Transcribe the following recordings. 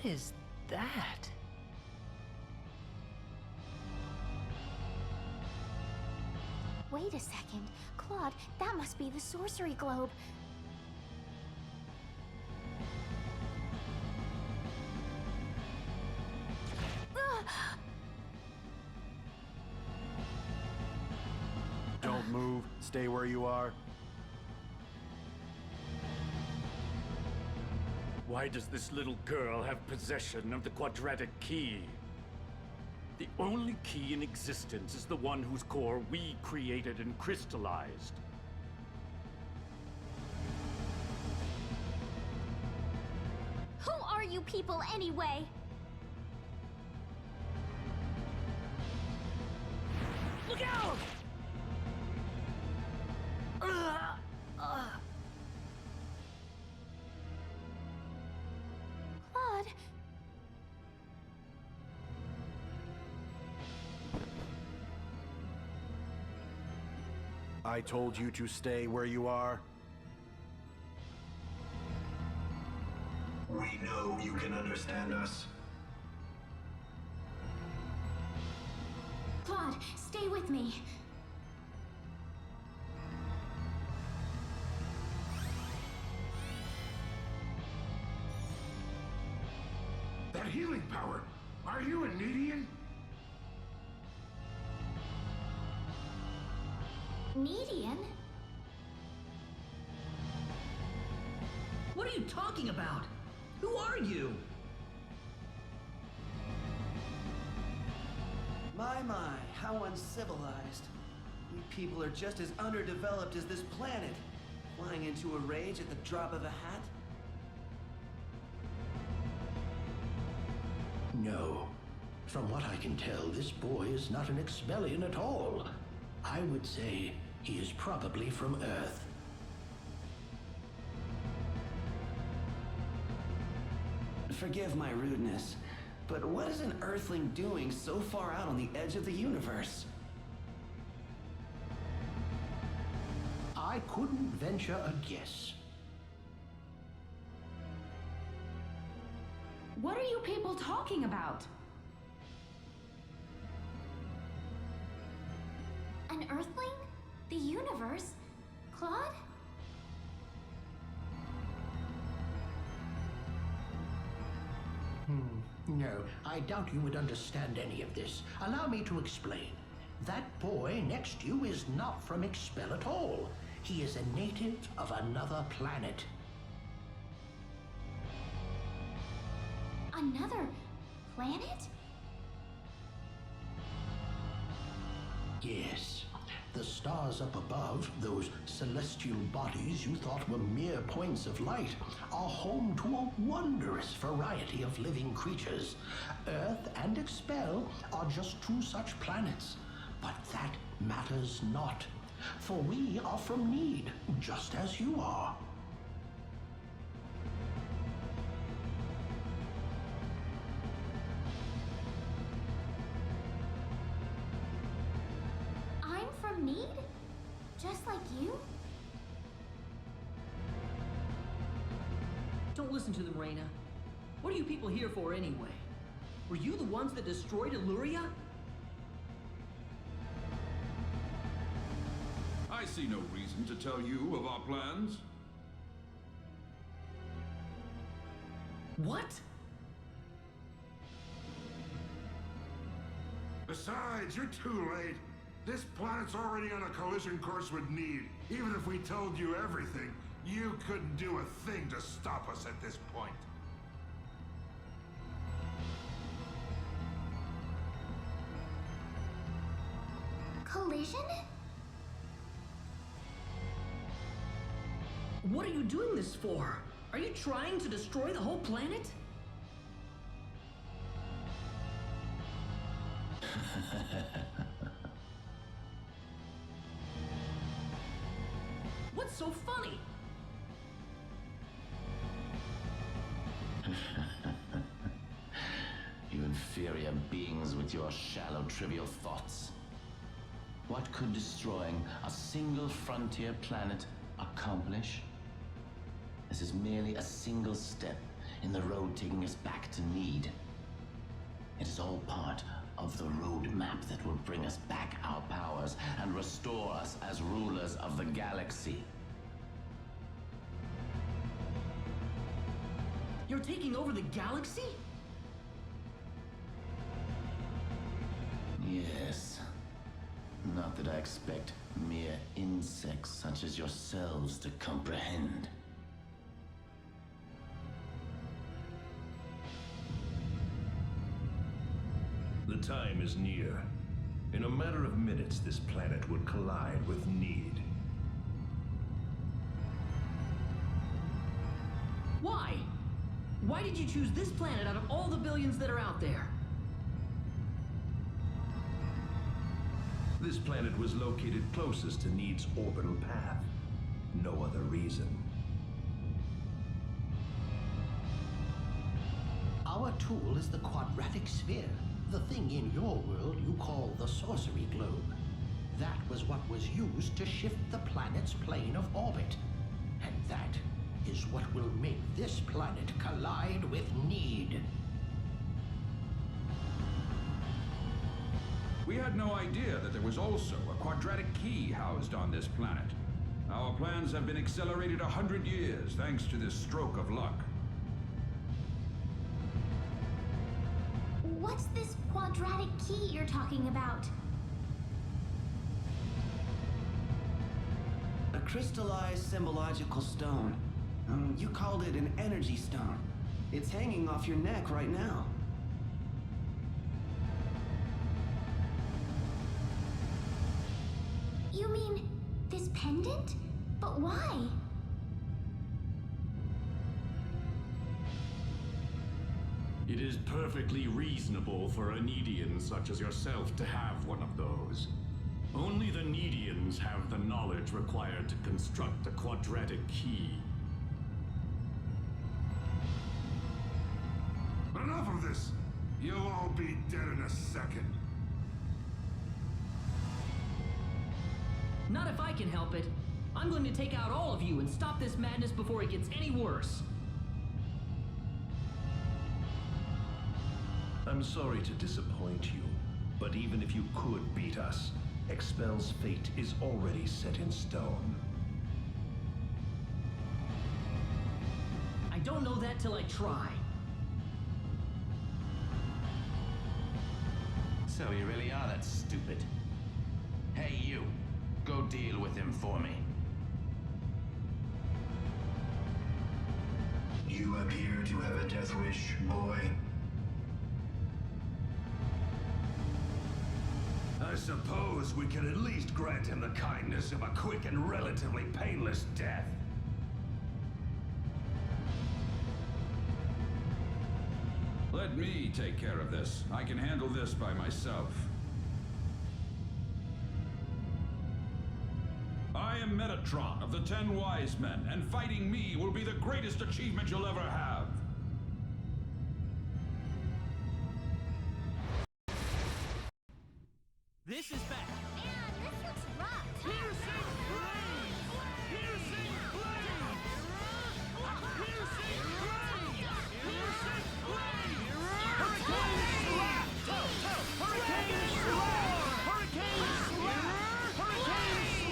is that? Wait a second. Claude, that must be the sorcery globe. Don't move. Stay where you are. Why does this little girl have possession of the quadratic key? The only key in existence is the one whose core we created and crystallized. Who are you people anyway? Look out! Claude. I told you to stay where you are. We know you can understand us. Claude, stay with me. That healing power! Are you a Nedian? Nedian? What are you talking about? Who are you? My, how uncivilized. You people are just as underdeveloped as this planet. Flying into a rage at the drop of a hat? No. From what I can tell, this boy is not an Expellion at all. I would say he is probably from Earth. Forgive my rudeness, but what is an Earthling doing so far out on the edge of the universe? I couldn't venture a guess. What are you people talking about? An Earthling? The universe? Claude? No, I doubt you would understand any of this. Allow me to explain. That boy next to you is not from Expel at all. He is a native of another planet. Another planet? Yes. The stars up above, those celestial bodies you thought were mere points of light, are home to a wondrous variety of living creatures. Earth and Expel are just two such planets. But that matters not, for we are from Nede, just as you are. I'm from Nede? Just like you? Don't listen to them, Rena. What are you people here for anyway? Were you the ones that destroyed Illyria? I see no reason to tell you of our plans. What? Besides, you're too late. This planet's already on a collision course with Nede. Even if we told you everything, you couldn't do a thing to stop us at this point. Collision? What are you doing this for? Are you trying to destroy the whole planet? What's so funny? You inferior beings with your shallow, trivial thoughts. What could destroying a single frontier planet accomplish? This is merely a single step in the road taking us back to Nede. It is all part of the roadmap that will bring us back our powers and restore us as rulers of the galaxy. You're taking over the galaxy? Yes. Not that I expect mere insects such as yourselves to comprehend. The time is near. In a matter of minutes, this planet would collide with Nede. Why? Why did you choose this planet out of all the billions that are out there? This planet was located closest to Nede's orbital path. No other reason. Our tool is the quadratic sphere, the thing in your world you call the sorcery globe. That was what was used to shift the planet's plane of orbit. And that is what will make this planet collide with Nede. We had no idea that there was also a quadratic key housed on this planet. Our plans have been accelerated 100 years thanks to this stroke of luck. What's this quadratic key you're talking about? A crystallized symbological stone. You called it an energy stone. It's hanging off your neck right now. You mean this pendant? But why? It is perfectly reasonable for a Nedian such as yourself to have one of those. Only the Nedians have the knowledge required to construct a quadratic key. Enough of this! You'll all be dead in a second. Not if I can help it. I'm going to take out all of you and stop this madness before it gets any worse. I'm sorry to disappoint you, but even if you could beat us, Expel's fate is already set in stone. I don't know that till I try. So you really are that stupid. Hey, you. Go deal with him for me. You appear to have a death wish, boy. I suppose we can at least grant him the kindness of a quick and relatively painless death. Let me take care of this. I can handle this by myself. I am Metatron of the 10 Wise Men, and fighting me will be the greatest achievement you'll ever have. This is bad. Man, this looks rough. Piercing blade! Piercing blade! Piercing blade! Piercing blade! Hurricane slap! Hurricane slap! Hurricane slap! Hurricane slap! Hurricane slap! Hurricane slap!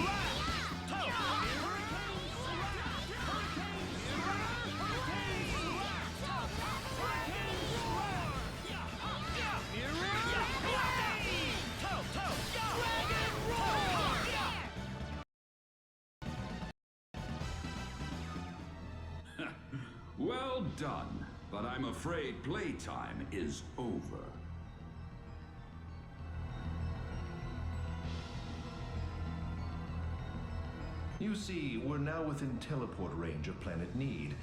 Hurricane slap! Well done, but I'm afraid playtime is over. You see, we're now within teleport range of planet Nede,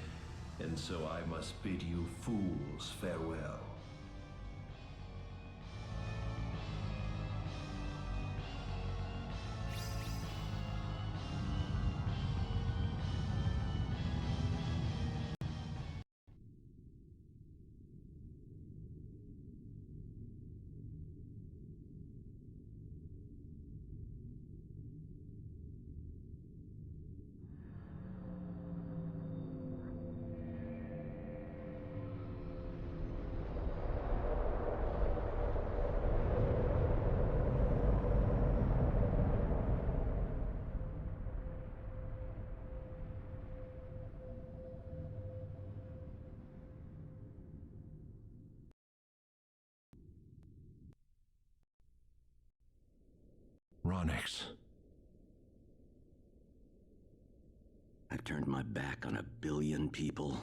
and so I must bid you fools farewell. Onyx. I've turned my back on 1 billion people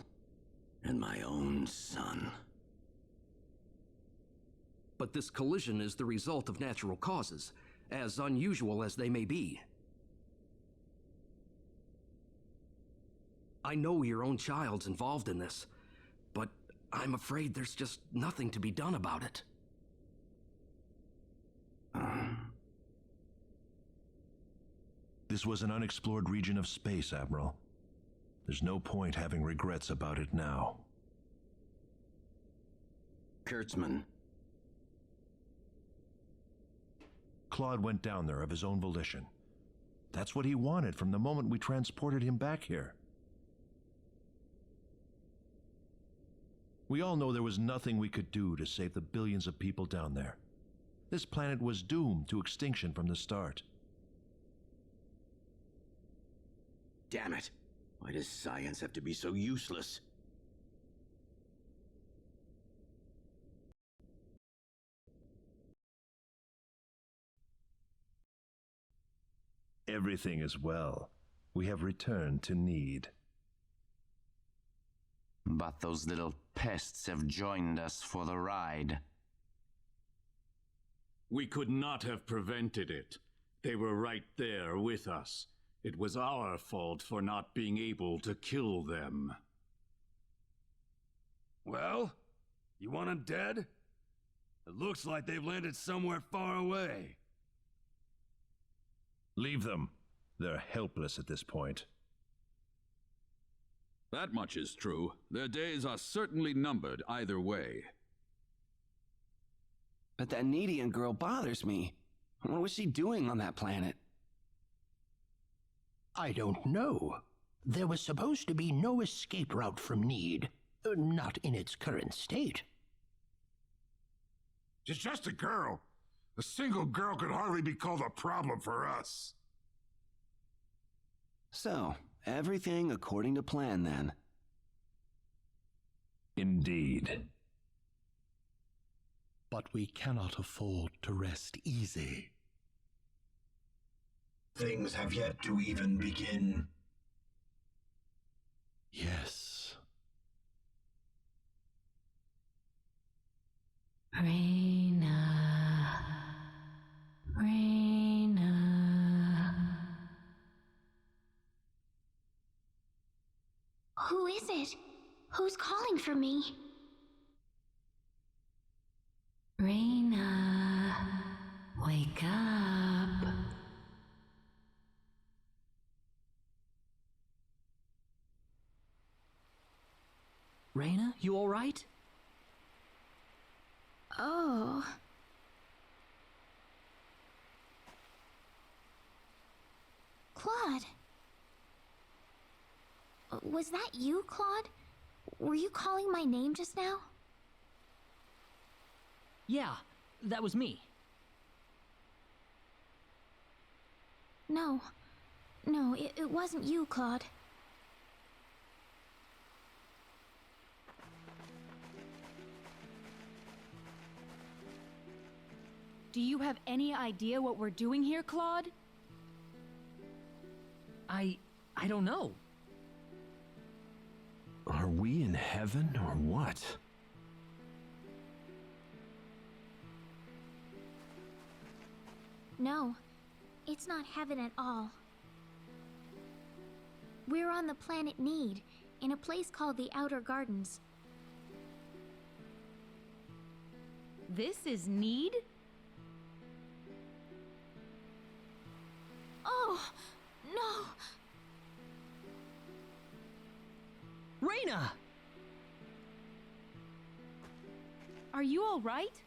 and my own son. But this collision is the result of natural causes, as unusual as they may be. I know your own child's involved in this, but I'm afraid there's just nothing to be done about it. This was an unexplored region of space, Admiral. There's no point having regrets about it now. Kurtzman. Claude went down there of his own volition. That's what he wanted from the moment we transported him back here. We all know there was nothing we could do to save the billions of people down there. This planet was doomed to extinction from the start. Damn it! Why does science have to be so useless? Everything is well. We have returned to Nede. But those little pests have joined us for the ride. We could not have prevented it. They were right there with us. It was our fault for not being able to kill them. Well, you want them dead? It looks like they've landed somewhere far away. Leave them. They're helpless at this point. That much is true. Their days are certainly numbered either way. But that Nedian girl bothers me. What was she doing on that planet? I don't know. There was supposed to be no escape route from Nede. Not in its current state. She's just a girl. A single girl could hardly be called a problem for us. So, everything according to plan then. Indeed. But we cannot afford to rest easy. Things have yet to even begin. Yes. Rena. Rena. Who is it? Who's calling for me? Rena, wake up. Rena, you all right? Oh. Claude. Was that you, Claude? Were you calling my name just now? Yeah, that was me. No. No, it wasn't you, Claude. Do you have any idea what we're doing here, Claude? I don't know. Are we in heaven or what? No, it's not heaven at all. We're on the planet Nede, in a place called the Outer Gardens. This is Nede? Oh, no! Rena! Are you all right?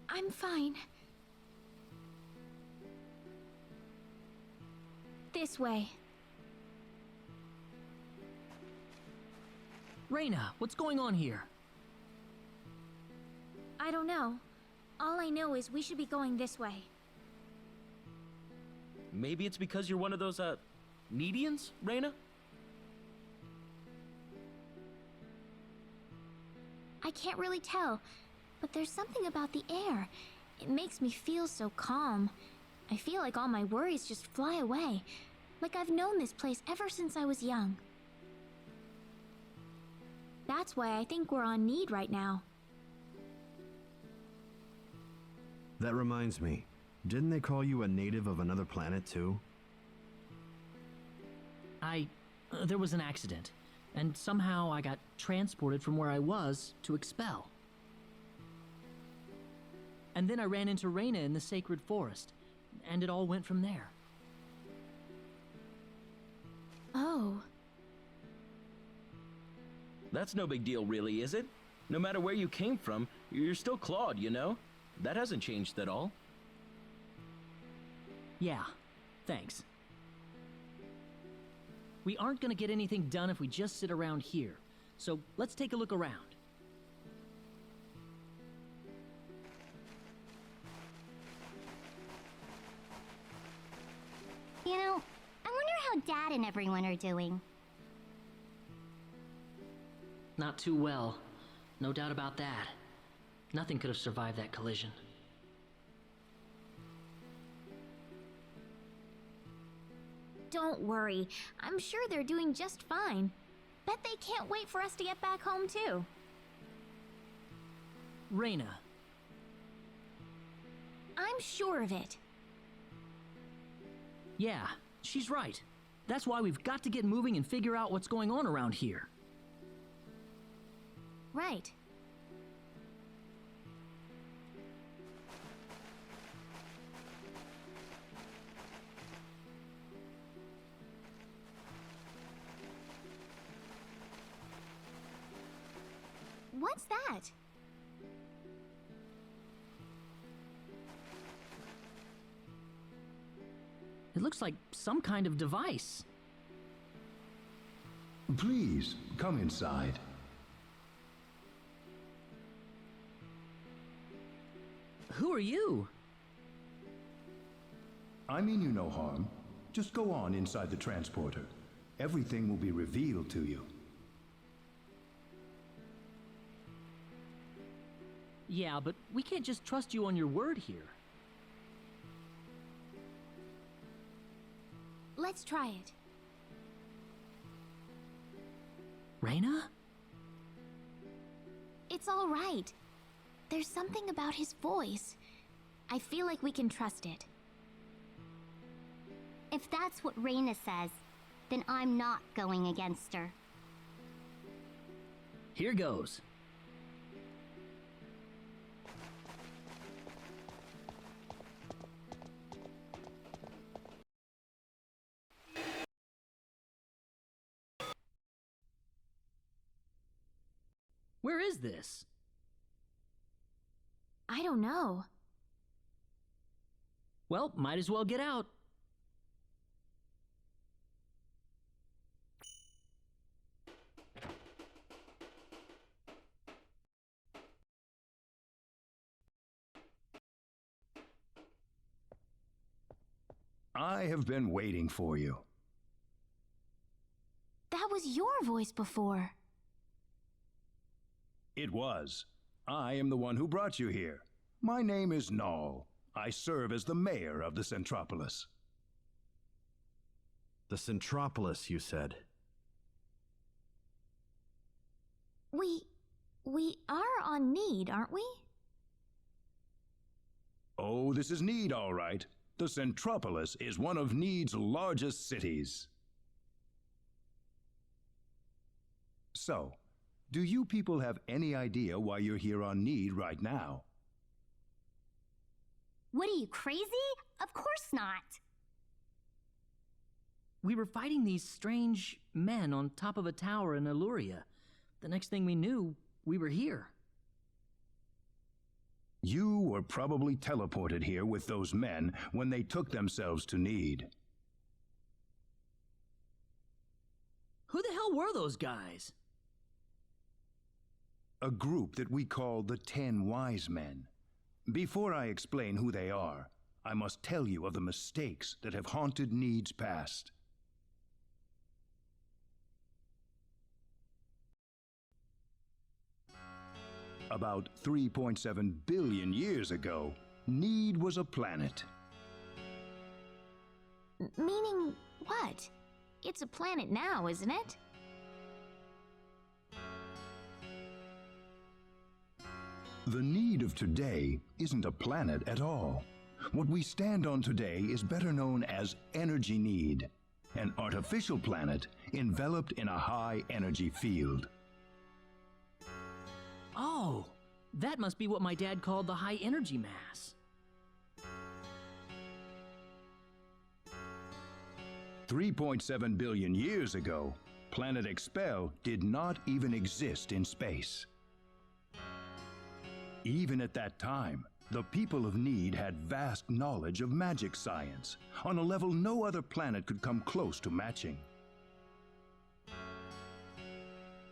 I'm fine. This way. Rena, what's going on here? I don't know. All I know is we should be going this way. Maybe it's because you're one of those, Nedians, Rena? I can't really tell, but there's something about the air. It makes me feel so calm. I feel like all my worries just fly away. Like I've known this place ever since I was young. That's why I think we're on Nede right now. That reminds me. Didn't they call you a native of another planet, too? There was an accident, and somehow I got transported from where I was to Expel. And then I ran into Rena in the sacred forest, and it all went from there. Oh. That's no big deal, really, is it? No matter where you came from, you're still Claude, you know? That hasn't changed at all. Yeah, thanks. We aren't gonna get anything done if we just sit around here, so let's take a look around. You know, I wonder how Dad and everyone are doing. Not too well. No doubt about that. Nothing could have survived that collision. Don't worry. I'm sure they're doing just fine. Bet they can't wait for us to get back home, too. Rena. I'm sure of it. Yeah, she's right. That's why we've got to get moving and figure out what's going on around here. Right. What's that? It looks like some kind of device. Please, come inside. Who are you? I mean you no harm. Just go on inside the transporter. Everything will be revealed to you. Yeah, but we can't just trust you on your word here. Let's try it. Rena? It's all right. There's something about his voice. I feel like we can trust it. If that's what Rena says, then I'm not going against her. Here goes. Where is this? I don't know. Well, might as well get out. I have been waiting for you. That was your voice before. It was. I am the one who brought you here. My name is Null. I serve as the mayor of the Centropolis. The Centropolis, you said. We are on Nede, aren't we? Oh, this is Nede, all right. The Centropolis is one of Nede's largest cities. So, do you people have any idea why you're here on Nede right now? What are you, crazy? Of course not. We were fighting these strange men on top of a tower in Illuria. The next thing we knew, we were here. You were probably teleported here with those men when they took themselves to Nede. Who the hell were those guys? A group that we call the 10 Wise Men. Before I explain who they are, I must tell you of the mistakes that have haunted Nede's past. About 3.7 billion years ago, Nede was a planet. Meaning what? It's a planet now, isn't it? The Nede of today isn't a planet at all. What we stand on today is better known as Energy Nede, an artificial planet enveloped in a high-energy field. Oh, that must be what my dad called the high energy mass. 3.7 billion years ago, Planet Expel did not even exist in space. Even at that time, the people of Nede had vast knowledge of magic science, on a level no other planet could come close to matching.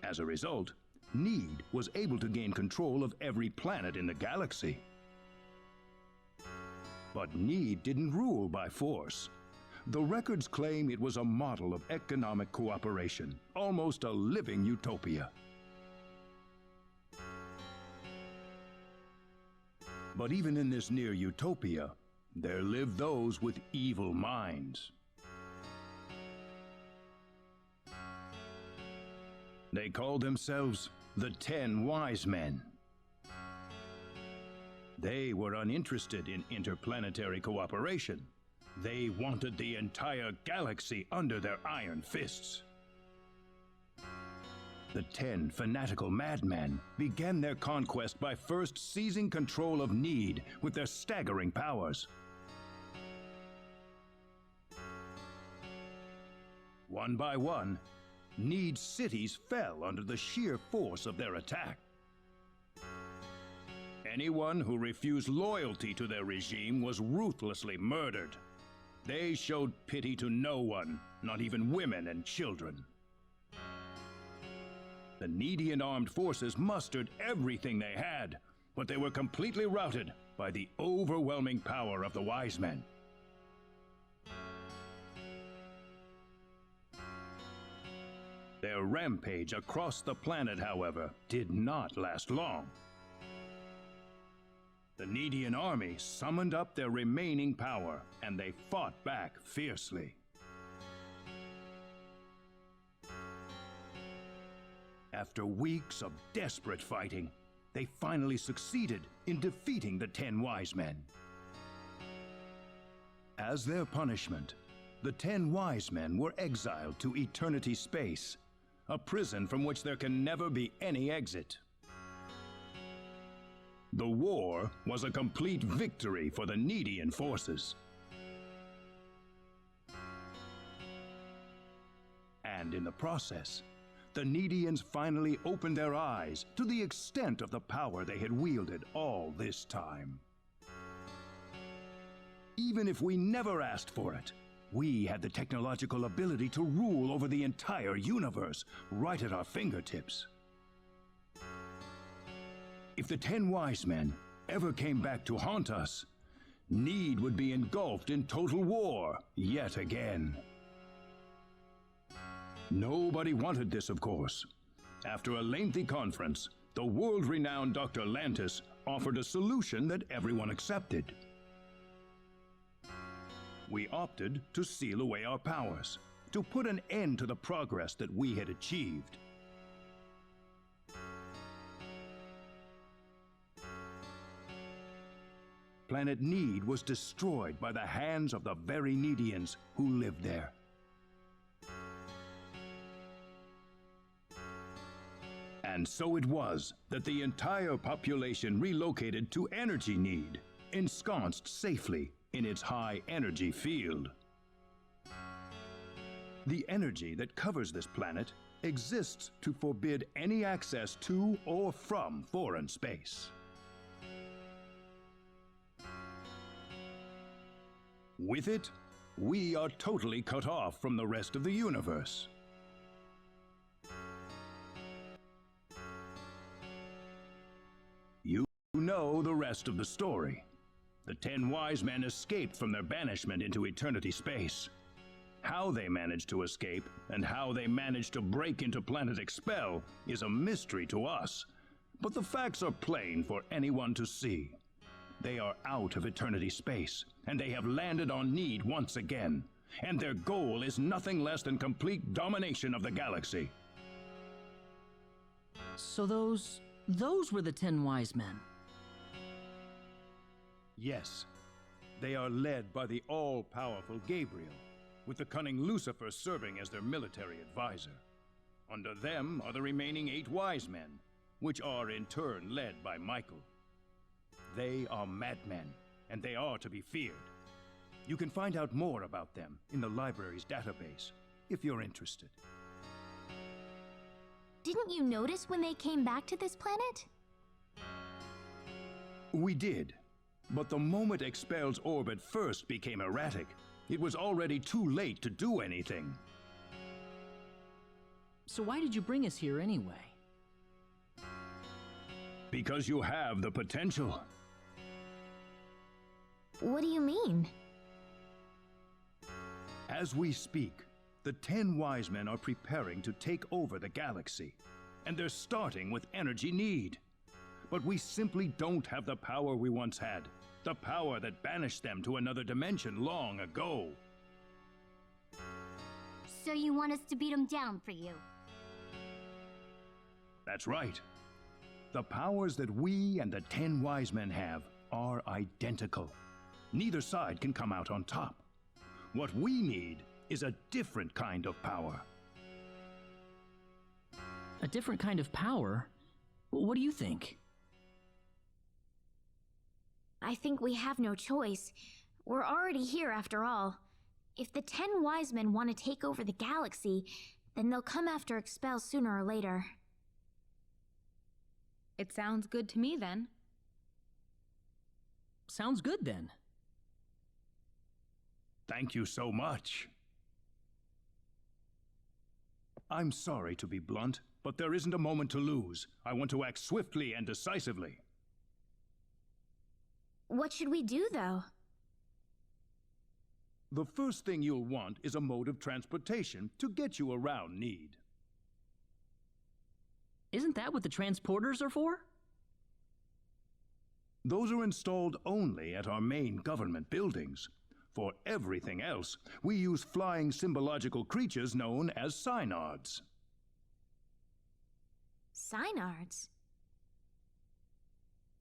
As a result, Nede was able to gain control of every planet in the galaxy. But Nede didn't rule by force. The records claim it was a model of economic cooperation, almost a living utopia. But even in this near utopia, there lived those with evil minds. They called themselves the 10 Wise Men. They were uninterested in interplanetary cooperation. They wanted the entire galaxy under their iron fists. The 10 fanatical madmen began their conquest by first seizing control of Nede with their staggering powers. One by one, Nede's cities fell under the sheer force of their attack. Anyone who refused loyalty to their regime was ruthlessly murdered. They showed pity to no one, not even women and children. The Nedean armed forces mustered everything they had, but they were completely routed by the overwhelming power of the Wise Men. Their rampage across the planet, however, did not last long. The Nedean army summoned up their remaining power, and they fought back fiercely. After weeks of desperate fighting, they finally succeeded in defeating the 10 Wise Men. As their punishment, the 10 Wise Men were exiled to eternity space, a prison from which there can never be any exit. The war was a complete victory for the Nedean forces. And in the process, the Nedeans finally opened their eyes to the extent of the power they had wielded all this time. Even if we never asked for it, we had the technological ability to rule over the entire universe right at our fingertips. If the 10 Wise Men ever came back to haunt us, Nede would be engulfed in total war yet again. Nobody wanted this, of course. After a lengthy conference, the world-renowned Dr. Lantis offered a solution that everyone accepted. We opted to seal away our powers, to put an end to the progress that we had achieved. Planet Nede was destroyed by the hands of the very Nedeans who lived there. And so it was that the entire population relocated to Energy Nede, ensconced safely in its high-energy field. The energy that covers this planet exists to forbid any access to or from foreign space. With it, we are totally cut off from the rest of the universe. You know the rest of the story. The 10 Wise Men escaped from their banishment into eternity space. How they managed to escape and how they managed to break into Planet Expel is a mystery to us, but the facts are plain for anyone to see. They are out of eternity space, and they have landed on Nede once again. And their goal is nothing less than complete domination of the galaxy. So those were the 10 wise men. Yes, they are led by the all-powerful Gabriel, with the cunning Lucifer serving as their military advisor. Under them are the remaining 8 wise men, which are in turn led by Michael. They are madmen, and they are to be feared. You can find out more about them in the library's database, if you're interested. Didn't you notice when they came back to this planet? We did, but the moment Expel's orbit first became erratic, it was already too late to do anything. So why did you bring us here anyway? Because you have the potential. What do you mean? As we speak, the 10 wise men are preparing to take over the galaxy, and they're starting with energy Nede. But we simply don't have the power we once had, the power that banished them to another dimension long ago. So you want us to beat them down for you? That's right. The powers that we and the 10 wise men have are identical. Neither side can come out on top. What we need is a different kind of power. A different kind of power? What do you think? I think we have no choice. We're already here after all. If the 10 wise men want to take over the galaxy, then they'll come after Expel sooner or later. It sounds good to me then. Sounds good then. Thank you so much. I'm sorry to be blunt, but there isn't a moment to lose. I want to act swiftly and decisively. What should we do, though? The first thing you'll want is a mode of transportation to get you around Nede. Isn't that what the transporters are for? Those are installed only at our main government buildings. For everything else, we use flying symbological creatures known as synards. Synards?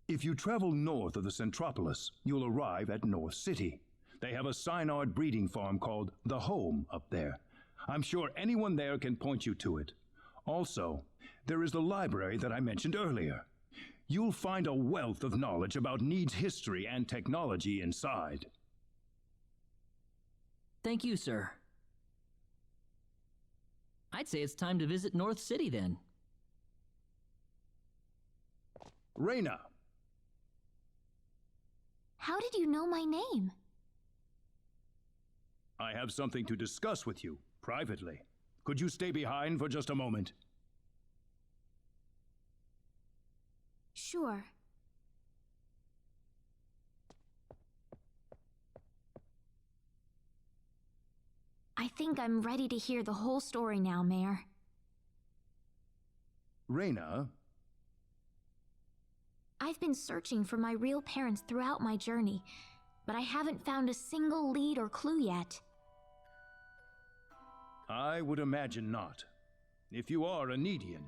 If you travel north of the Centropolis, you'll arrive at North City. They have a synard breeding farm called The Home up there. I'm sure anyone there can point you to it. Also, there is the library that I mentioned earlier. You'll find a wealth of knowledge about Nede's history and technology inside. Thank you, sir. I'd say it's time to visit North City then. Rena! How did you know my name? I have something to discuss with you, privately. Could you stay behind for just a moment? Sure. I think I'm ready to hear the whole story now, Mayor. Rena? I've been searching for my real parents throughout my journey, but I haven't found a single lead or clue yet. I would imagine not. If you are a Nedean,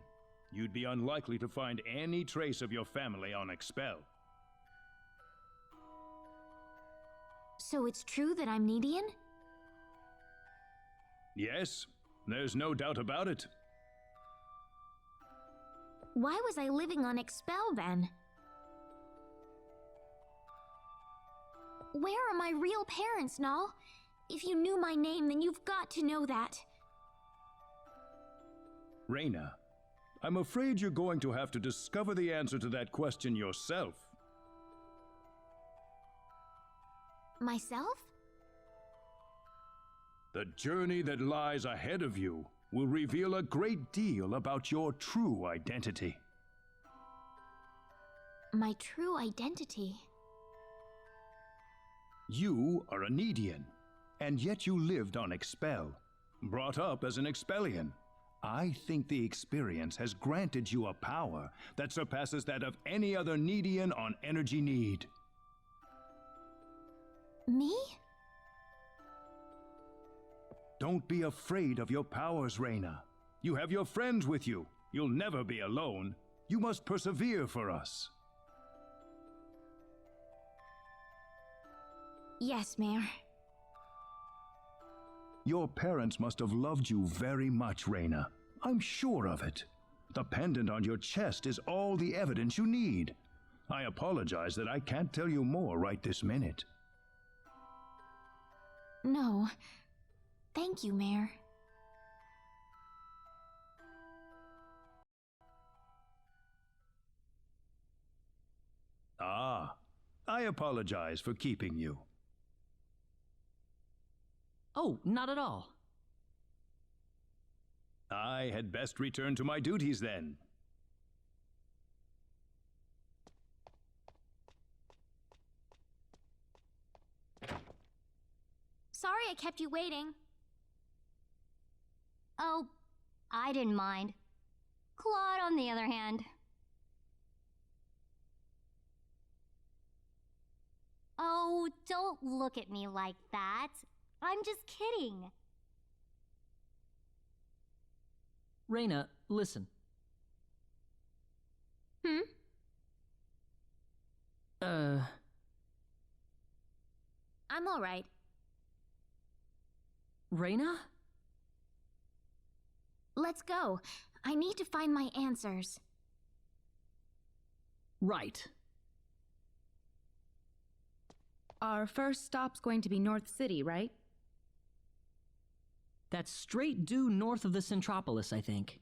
you'd be unlikely to find any trace of your family on Expel. So it's true that I'm Nedean? Yes, there's no doubt about it. Why was I living on Expel then? Where are my real parents, Null? If you knew my name, then you've got to know that. Rena, I'm afraid you're going to have to discover the answer to that question yourself. Myself? The journey that lies ahead of you will reveal a great deal about your true identity. My true identity? You are a Nedean, and yet you lived on Expel, brought up as an Expellian. I think the experience has granted you a power that surpasses that of any other Nedean on Energy Nede. Me? Don't be afraid of your powers, Rena. You have your friends with you. You'll never be alone. You must persevere for us. Yes, Mayor. Your parents must have loved you very much, Rena. I'm sure of it. The pendant on your chest is all the evidence you need. I apologize that I can't tell you more right this minute. No. Thank you, Mayor. Ah, I apologize for keeping you. Oh, not at all. I had best return to my duties then. Sorry I kept you waiting. Oh, I didn't mind. Claude, on the other hand. Oh, don't look at me like that. I'm just kidding. Rena, listen. Hmm? I'm alright. Rena? Let's go. I need to find my answers. Right. Our first stop's going to be North City, right? That's straight due north of the Centropolis, I think.